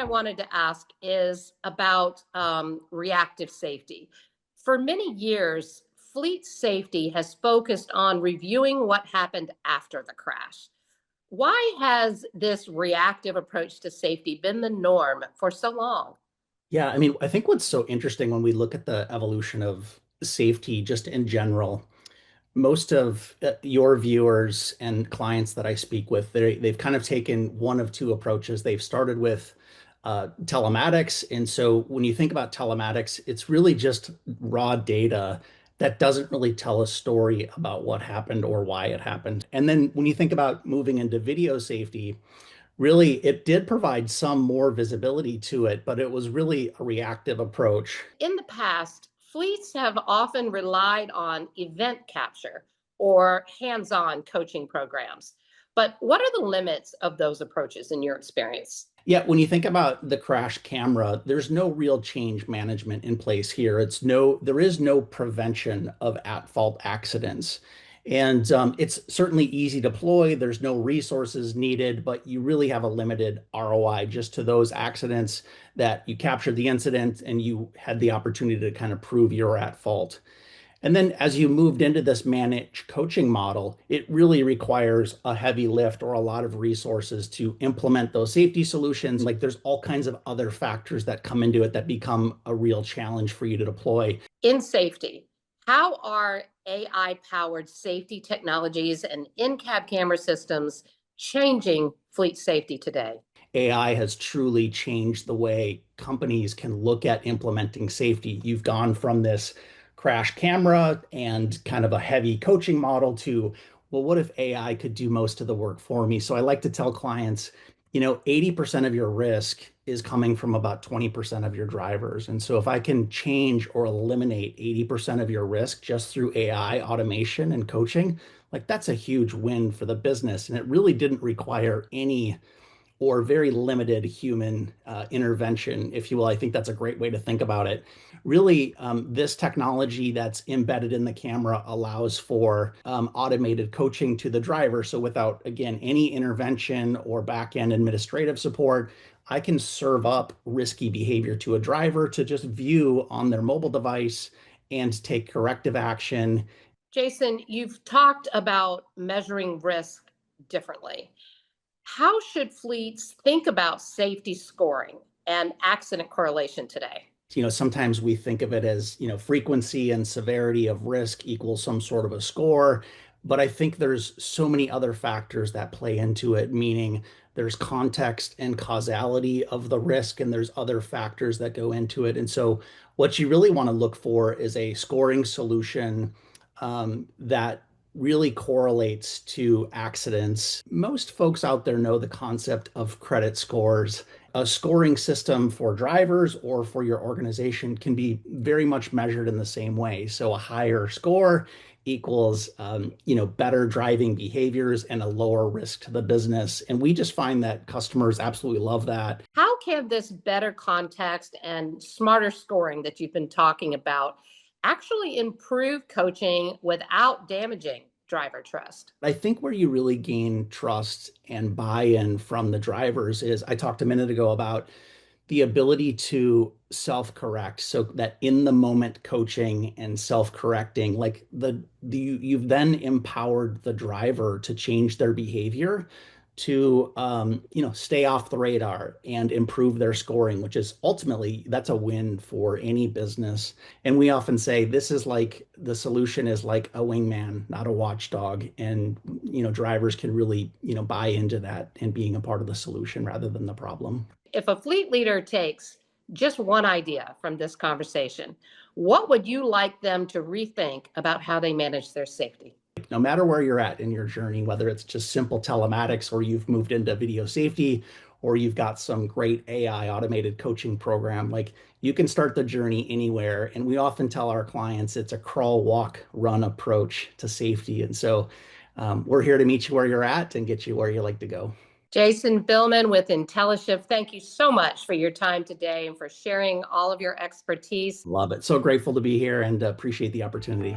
wanted to ask is about reactive safety. For many years, fleet safety has focused on reviewing what happened after the crash. Why has this reactive approach to safety been the norm for so long? Yeah, I mean, I think what's so interesting when we look at the evolution of safety just in general, most of your viewers and clients that I speak with, they've kind of taken one of two approaches. They've started with telematics. And so when you think about telematics, it's really just raw data that doesn't really tell a story about what happened or why it happened. And then when you think about moving into video safety, really, it did provide some more visibility to it, but it was really a reactive approach. In the past, fleets have often relied on event capture or hands on coaching programs. But what are the limits of those approaches in your experience? Yeah, when you think about the crash camera, there's no real change management in place here. There is no prevention of at-fault accidents. And it's certainly easy to deploy. There's no resources needed, but you really have a limited ROI just to those accidents that you captured the incident and you had the opportunity to kind of prove you're at fault. And then as you moved into this managed coaching model, it really requires a heavy lift or a lot of resources to implement those safety solutions. Like there's all kinds of other factors that come into it that become a real challenge for you to deploy. In safety, how are AI powered safety technologies and in cab camera systems changing fleet safety today? AI has truly changed the way companies can look at implementing safety. You've gone from this crash camera and kind of a heavy coaching model to, well, what if AI could do most of the work for me? So I like to tell clients, 80% of your risk is coming from about 20% of your drivers. And so if I can change or eliminate 80% of your risk just through AI automation and coaching, like that's a huge win for the business. And it really didn't require any or very limited human intervention, if you will. I think that's a great way to think about it. Really, this technology that's embedded in the camera allows for automated coaching to the driver. So without, again, any intervention or back-end administrative support, I can serve up risky behavior to a driver to just view on their mobile device and take corrective action. Jason, you've talked about measuring risk differently. How should fleets think about safety scoring and accident correlation today? Sometimes we think of it as, frequency and severity of risk equals some sort of a score. But I think there's so many other factors that play into it, meaning there's context and causality of the risk, and there's other factors that go into it. And so, what you really want to look for is a scoring solution that really correlates to accidents. Most folks out there know the concept of credit scores. A scoring system for drivers or for your organization can be very much measured in the same way. So a higher score equals, better driving behaviors and a lower risk to the business. And we just find that customers absolutely love that. How can this better context and smarter scoring that you've been talking about actually improve coaching without damaging driver trust? I think where you really gain trust and buy-in from the drivers is I talked a minute ago about the ability to self-correct so that in the moment coaching and self-correcting, like you've then empowered the driver to change their behavior to stay off the radar and improve their scoring, which is ultimately that's a win for any business. And we often say this is like the solution is like a wingman, not a watchdog. And drivers can really buy into that and being a part of the solution rather than the problem. If a fleet leader takes just one idea from this conversation, what would you like them to rethink about how they manage their safety? No matter where you're at in your journey, whether it's just simple telematics or you've moved into video safety or you've got some great AI automated coaching program, like you can start the journey anywhere. And we often tell our clients it's a crawl, walk, run approach to safety. And so we're here to meet you where you're at and get you where you like to go. Jason Billman with IntelliShift, thank you so much for your time today and for sharing all of your expertise. Love it. So grateful to be here and appreciate the opportunity.